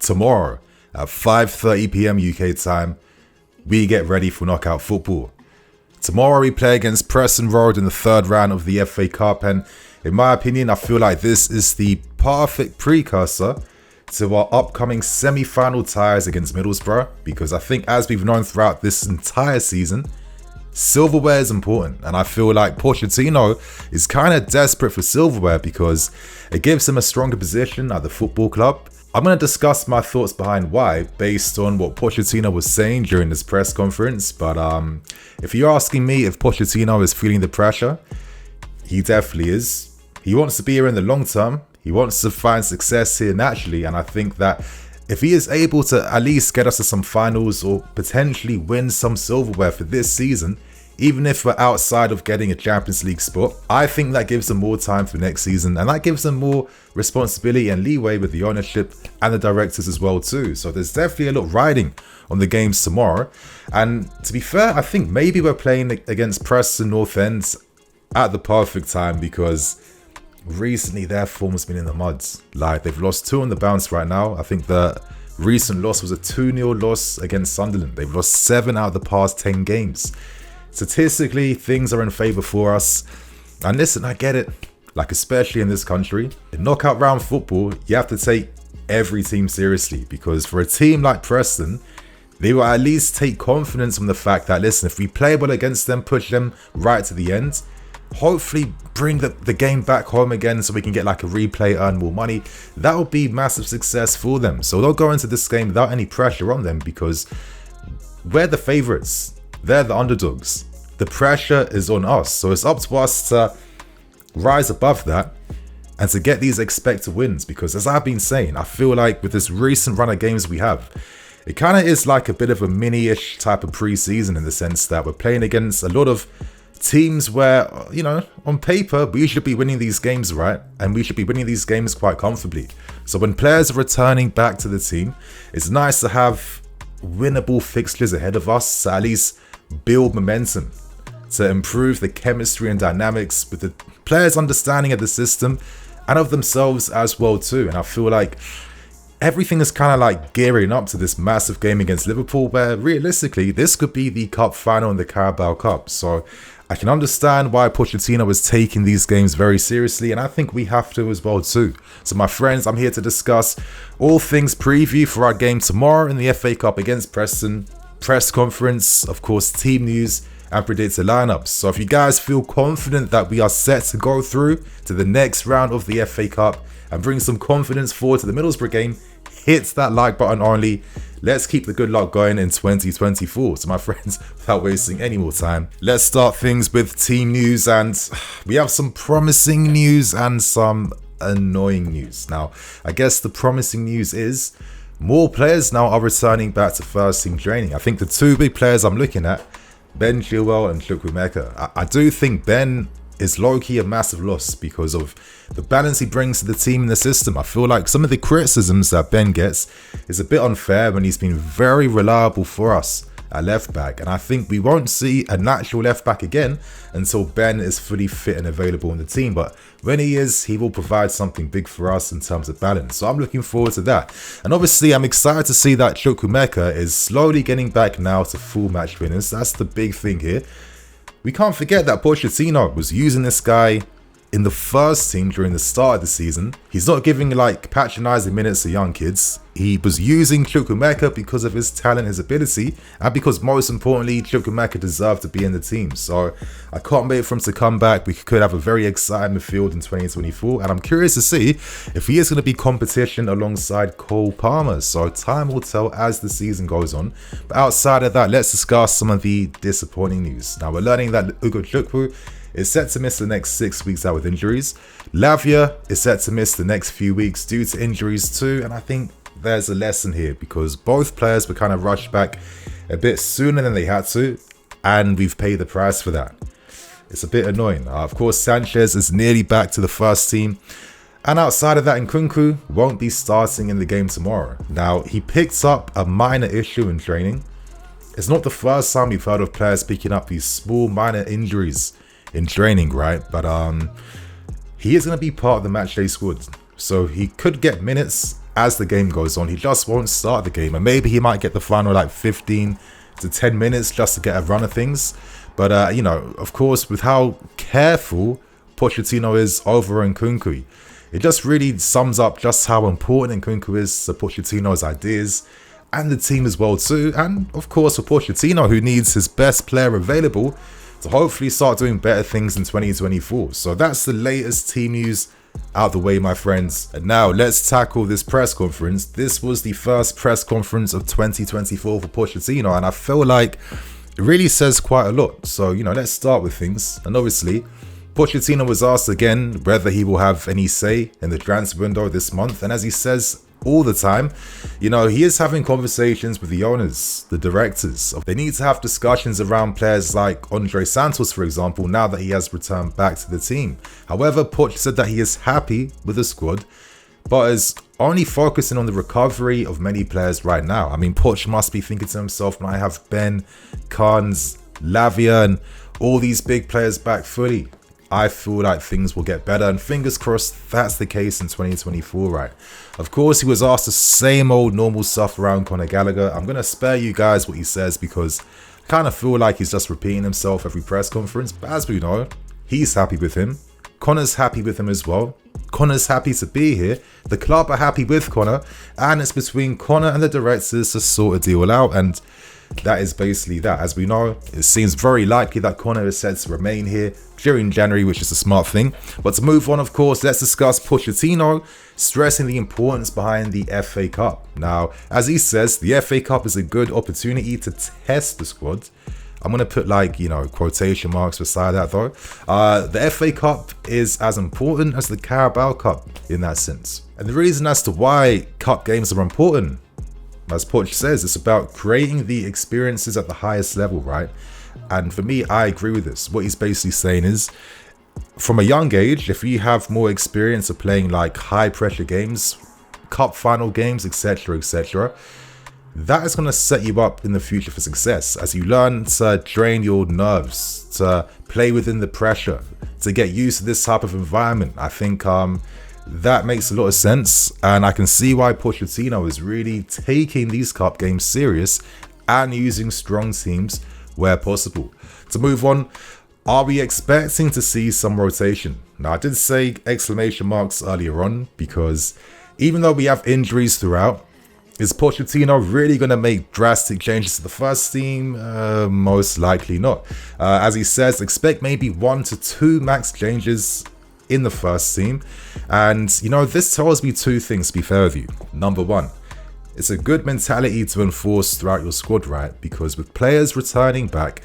tomorrow at 5:30 p.m. UK time, we get ready for knockout football. Tomorrow we play against Preston Road in the third round of the FA Cup, and in my opinion, I feel like this is the perfect precursor to our upcoming semi-final ties against Middlesbrough, because I think, as we've known throughout this entire season, silverware is important, and I feel like Pochettino is kind of desperate for silverware because it gives him a stronger position at the football club. I'm going to discuss my thoughts behind why based on what Pochettino was saying during this press conference, but if you're asking me if Pochettino is feeling the pressure, he definitely is. He wants to be here in the long term. He wants to find success here naturally, and I think that if he is able to at least get us to some finals or potentially win some silverware for this season, even if we're outside of getting a Champions League spot, I think that gives him more time for next season, and that gives him more responsibility and leeway with the ownership and the directors as well too. So there's definitely a lot riding on the games tomorrow. And to be fair, I think maybe we're playing against Preston North End at the perfect time, because recently their form has been in the muds. Like, they've lost 2 on the bounce right now. I think the recent loss was a 2-0 loss against Sunderland. They've lost 7 out of the past 10 games. Statistically, things are in favour for us. And listen, I get it. Like, especially in this country, in knockout round football, you have to take every team seriously, because for a team like Preston, they will at least take confidence from the fact that, listen, if we play well against them, push them right to the end, hopefully bring the game back home again so we can get like a replay, earn more money, that will be massive success for them. So they'll go into this game without any pressure on them, because we're the favourites. They're the underdogs. The pressure is on us. So it's up to us to rise above that and to get these expected wins. Because as I've been saying, I feel like with this recent run of games we have, it kind of is like a bit of a mini-ish type of pre-season, in the sense that we're playing against a lot of teams where, you know, on paper, we should be winning these games, right? And we should be winning these games quite comfortably. So when players are returning back to the team, it's nice to have winnable fixtures ahead of us to at least build momentum, to improve the chemistry and dynamics with the players' understanding of the system and of themselves as well too. And I feel like everything is kind of like gearing up to this massive game against Liverpool, where realistically this could be the cup final in the Carabao Cup. So I can understand why Pochettino is taking these games very seriously, and I think we have to as well too. So my friends, I'm here to discuss all things preview for our game tomorrow in the FA Cup against Preston, press conference, of course, team news, and predicted lineups. So if you guys feel confident that we are set to go through to the next round of the FA Cup and bring some confidence forward to the Middlesbrough game, hit that like button only. Let's keep the good luck going in 2024. So my friends, without wasting any more time, let's start things with team news, and we have some promising news and some annoying news. Now, I guess the promising news is more players now are returning back to first team training. I think the 2 big players I'm looking at, Ben Chilwell and Chukwuemeka. I do think Ben is low-key a massive loss because of the balance he brings to the team and the system. I feel like some of the criticisms that Ben gets is a bit unfair when he's been very reliable for us at left back, and I think we won't see a natural left back again until Ben is fully fit and available in the team. But when he is, he will provide something big for us in terms of balance. So I'm looking forward to that. And obviously I'm excited to see that Chukwuemeka is slowly getting back now to full match fitness. That's the big thing here. We can't forget that Pochettino was using this guy in the first team during the start of the season. He's not giving like patronising minutes to young kids. He was using Chukwuemeka because of his talent, his ability, and because most importantly, Chukwuemeka deserved to be in the team. So I can't wait for him to come back. We could have a very exciting midfield in 2024, and I'm curious to see if he is going to be competition alongside Cole Palmer. So time will tell as the season goes on. But outside of that, let's discuss some of the disappointing news. Now, we're learning that Ugo Chukwu is set to miss the next 6 weeks out with injuries. Lavia is set to miss the next few weeks due to injuries too, and I think there's a lesson here because both players were kind of rushed back a bit sooner than they had to, and we've paid the price for that. It's a bit annoying. Of course, Sanchez is nearly back to the first team, and outside of that, Nkunku won't be starting in the game tomorrow. Now, he picked up a minor issue in training. It's not the first time we've heard of players picking up these small minor injuries in training, right? But he is going to be part of the matchday squad, so he could get minutes as the game goes on, he just won't start the game. And maybe he might get the final like 15 to 10 minutes just to get a run of things. But, you know, of course, with how careful Pochettino is over Nkunku, it just really sums up just how important Nkunku is to Pochettino's ideas and the team as well too. And of course for Pochettino, who needs his best player available to hopefully start doing better things in 2024. So that's the latest team news out the way, my friends. And now let's tackle this press conference. This was the first press conference of 2024 for Pochettino, and I feel like it really says quite a lot. So, you know, let's start with things. And obviously, Pochettino was asked again whether he will have any say in the transfer window this month. And as he says all the time, you know, he is having conversations with the owners, the directors. They need to have discussions around players like ANDREY Santos, for example, now that he has returned back to the team. However, Poch said that he is happy with the squad, but is only focusing on the recovery of many players right now. I mean, Poch must be thinking to himself, when I have Ben, Carnes, Lavia, and all these big players back fully, I feel like things will get better, and fingers crossed that's the case in 2024, right? Of course, he was asked the same old normal stuff around Conor Gallagher. I'm going to spare you guys what he says because I kind of feel like he's just repeating himself every press conference. But as we know, he's happy with him. Conor's happy with him as well. Conor's happy to be here. The club are happy with Conor, and it's between Conor and the directors to sort a deal out, and that is basically that. As we know, it seems very likely that Conor is set to remain here during January, which is a smart thing. But to move on, of course, let's discuss Pochettino stressing the importance behind the FA Cup. Now, as he says, the FA Cup is a good opportunity to test the squad. I'm going to put like, you know, quotation marks beside that though. The FA Cup is as important as the Carabao Cup in that sense. And the reason as to why cup games are important, as Poch says, it's about creating the experiences at the highest level, right? And for me, I agree with this. What he's basically saying is, from a young age, if you have more experience of playing like high pressure games, cup final games, etc., etc., that is going to set you up in the future for success as you learn to drain your nerves, to play within the pressure, to get used to this type of environment. I think that makes a lot of sense, and I can see why Pochettino is really taking these cup games serious and using strong teams where possible. To move on, are we expecting to see some rotation? Now, I did say exclamation marks earlier on because even though we have injuries throughout, is Pochettino really going to make drastic changes to the first team? Most likely not. As he says, expect maybe 1 to 2 max changes in the first team. And, you know, this tells me two things, to be fair with you. Number one, it's a good mentality to enforce throughout your squad, right? Because with players returning back,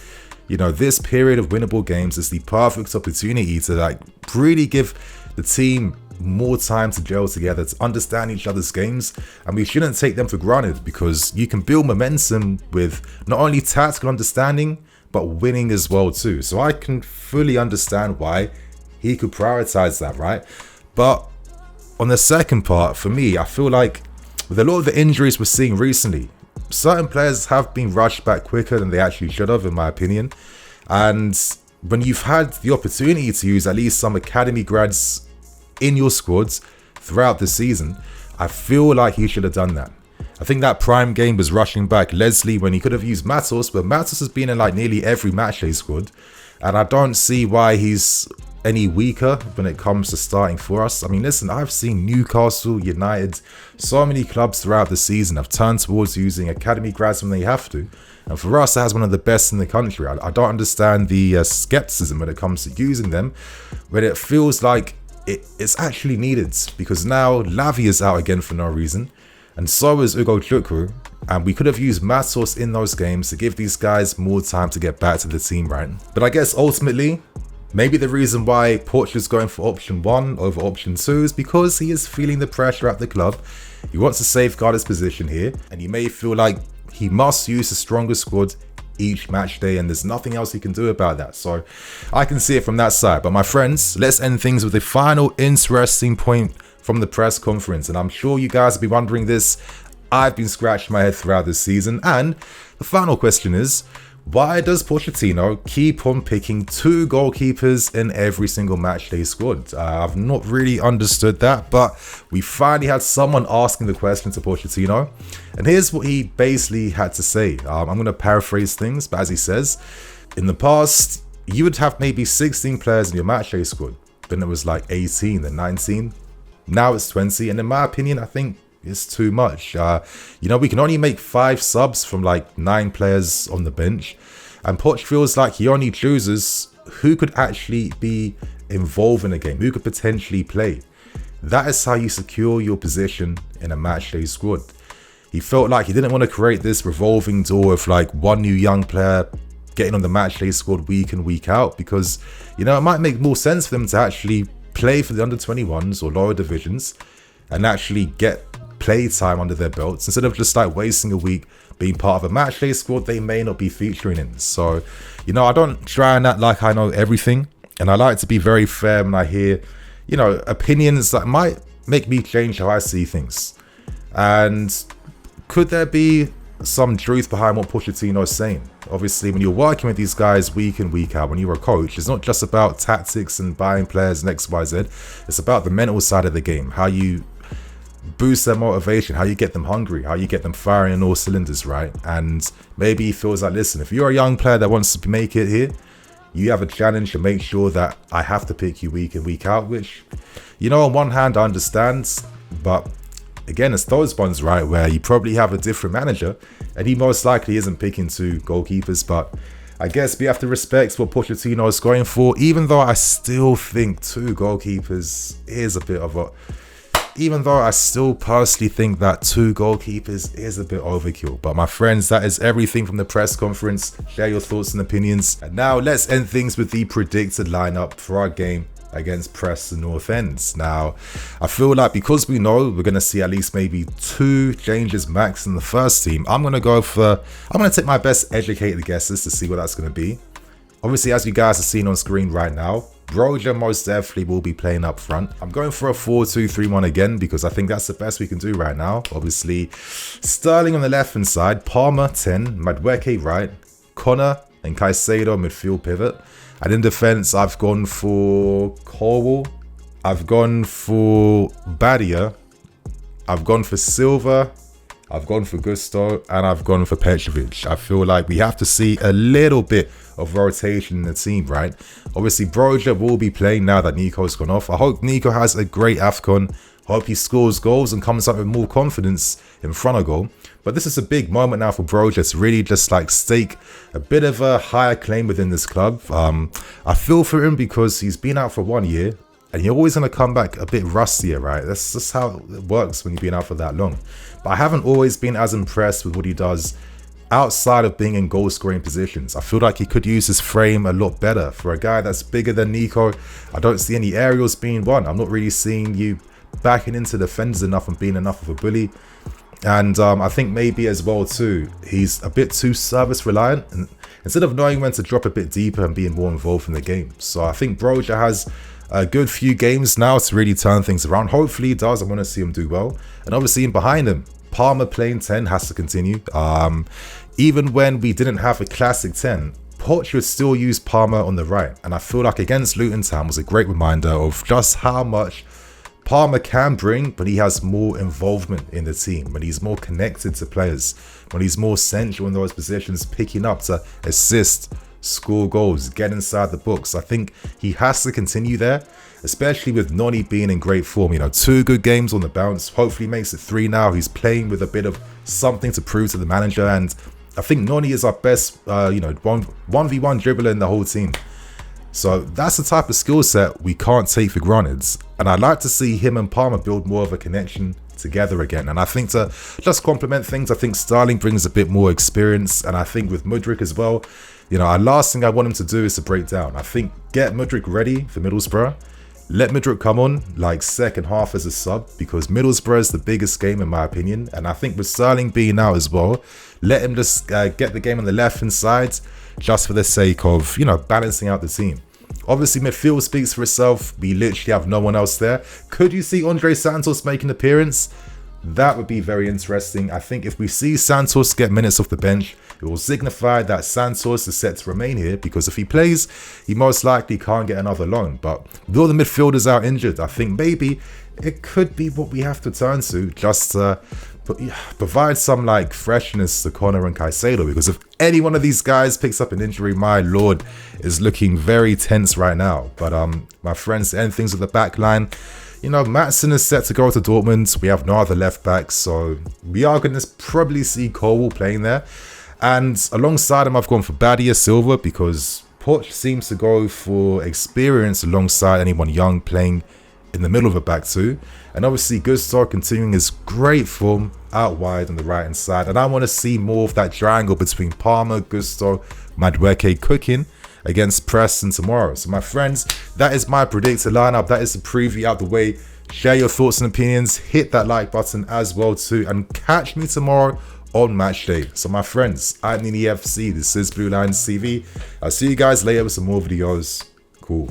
you know, this period of winnable games is the perfect opportunity to like really give the team more time to gel together, to understand each other's games, and we shouldn't take them for granted because you can build momentum with not only tactical understanding but winning as well too. So I can fully understand why he could prioritize that, right? But on the second part, for me, I feel like with a lot of the injuries we're seeing recently, certain players have been rushed back quicker than they actually should have, in my opinion. And when you've had the opportunity to use at least some academy grads in your squads throughout the season, I feel like he should have done that. I think that prime game was rushing back Leslie when he could have used Matos, but Matos has been in like nearly every matchday squad, and I don't see why he's any weaker when it comes to starting for us. I mean, listen, I've seen Newcastle, United, so many clubs throughout the season have turned towards using academy grads when they have to, and for us, that has one of the best in the country. I don't understand the skepticism when it comes to using them, when it feels like it's actually needed, because now Lavi is out again for no reason, and so is Ugo Chukwu, and we could have used Matos in those games to give these guys more time to get back to the team, right? But I guess ultimately, maybe the reason why Poch is going for option 1 over option 2 is because he is feeling the pressure at the club. He wants to safeguard his position here, and he may feel like he must use the stronger squad each match day, and there's nothing else he can do about that. So I can see it from that side. But my friends, let's end things with a final interesting point from the press conference, and I'm sure you guys will be wondering this. I've been scratching my head throughout this season, and the final question is, Why does Pochettino keep on picking 2 goalkeepers in every single matchday squad? I've not really understood that, but we finally had someone asking the question to Pochettino. And here's what he basically had to say. I'm going to paraphrase things, but as he says, in the past, you would have maybe 16 players in your matchday squad. Then it was like 18, then 19. Now it's 20. And in my opinion, I think it's too much. We can only make 5 subs from like 9 players on the bench. And Poch feels like he only chooses who could actually be involved in a game, who could potentially play. That is how you secure your position in a matchday squad. He felt like he didn't want to create this revolving door of like one new young player getting on the matchday squad week in, week out, because, it might make more sense for them to actually play for the under-21s or lower divisions and actually get play time under their belts instead of just like wasting a week being part of a matchday squad they may not be featuring in. So, I don't try and act like I know everything, and I like to be very fair when I hear, opinions that might make me change how I see things. And could there be some truth behind what Pochettino is saying? Obviously, when you're working with these guys week in, week out, when you're a coach, it's not just about tactics and buying players and X, Y, Z. It's about the mental side of the game, how you boost their motivation, how you get them hungry, how you get them firing on all cylinders, right? And maybe he feels like, listen, if you're a young player that wants to make it here, you have a challenge to make sure that I have to pick you week in, week out, which, on one hand, I understand, but again, it's those ones, right, where you probably have a different manager and he most likely isn't picking 2 goalkeepers. But I guess we have to respect what Pochettino is going for, even though I still think 2 goalkeepers is a bit of a... Even though I still personally think that 2 goalkeepers is a bit overkill. But my friends, that is everything from the press conference. Share your thoughts and opinions. And now let's end things with the predicted lineup for our game against Preston North End. Now, I feel like because we know we're going to see at least maybe 2 changes max in the first team, I'm going to take my best educated guesses to see what that's going to be. Obviously, as you guys are seeing on screen right now, Broja most definitely will be playing up front. I'm going for a 4-2-3-1 again because I think that's the best we can do right now. Obviously, Sterling on the left-hand side, Palmer 10, Madueke right, Connor and Caicedo midfield pivot. And in defense, I've gone for Colwell, I've gone for Badia, I've gone for Silva, I've gone for Gusto, and I've gone for Petrovic. I feel like we have to see a little bit of rotation in the team, right? Obviously, Broja will be playing now that Nico's gone off. I hope Nico has a great AFCON. Hope he scores goals and comes up with more confidence in front of goal. But this is a big moment now for Broja to really just like stake a bit of a higher claim within this club. I feel for him because he's been out for 1 year and you're always going to come back a bit rustier, right? That's just how it works when you've been out for that long. But I haven't always been as impressed with what he does outside of being in goal scoring positions. I feel like he could use his frame a lot better. For a guy that's bigger than Nico, I don't see any aerials being won. I'm not really seeing you backing into defenders enough and being enough of a bully. And I think maybe as well too, he's a bit too service reliant and instead of knowing when to drop a bit deeper and being more involved in the game. So I think Broja has a good few games now to really turn things around. Hopefully he does. I want to see him do well. And obviously in behind him, Palmer playing 10 has to continue. Even when we didn't have a classic 10, Poch would still use Palmer on the right. And I feel like against Luton Town was a great reminder of just how much Palmer can bring, but he has more involvement in the team, when he's more connected to players, when he's more central in those positions, picking up to assist, score goals, get inside the books. I think he has to continue there, especially with Noni being in great form. 2 good games on the bounce, hopefully makes it 3 now. He's playing with a bit of something to prove to the manager, and I think Noni is our best 1v1 dribbler in the whole team. So that's the type of skill set we can't take for granted. And I'd like to see him and Palmer build more of a connection together again. And I think to just complement things, I think Sterling brings a bit more experience. And I think with Mudryk as well, our last thing I want him to do is to break down. I think get Mudryk ready for Middlesbrough. Let Mudryk come on like second half as a sub, because Middlesbrough is the biggest game in my opinion. And I think with Sterling being out as well, let him just get the game on the left-hand side just for the sake of, balancing out the team. Obviously, midfield speaks for itself. We literally have no one else there. Could you see ANDREY Santos make an appearance? That would be very interesting. I think if we see Santos get minutes off the bench, it will signify that Santos is set to remain here, because if he plays, he most likely can't get another loan. But with all the midfielders out injured, I think maybe it could be what we have to turn to, just to provide some like freshness to Connor and Caicedo, because if any one of these guys picks up an injury, my lord, is looking very tense right now. But my friends, to end things with the back line, you know, Maatsen is set to go to Dortmund. We have no other left backs, so we are going to probably see Cole playing there. And alongside him, I've gone for Badia Silva, because Poch seems to go for experience alongside anyone young playing in the middle of a back two. And obviously Gusto continuing his great form out wide on the right hand side. And I want to see more of that triangle between Palmer, Gusto, Madueke cooking against Preston tomorrow. So my friends, that is my predicted lineup. That is the preview out the way. Share your thoughts and opinions. Hit that like button as well too. And catch me tomorrow on match day. So my friends, I'm Nini FC. This is BlueLionsTV. I'll see you guys later with some more videos. Cool.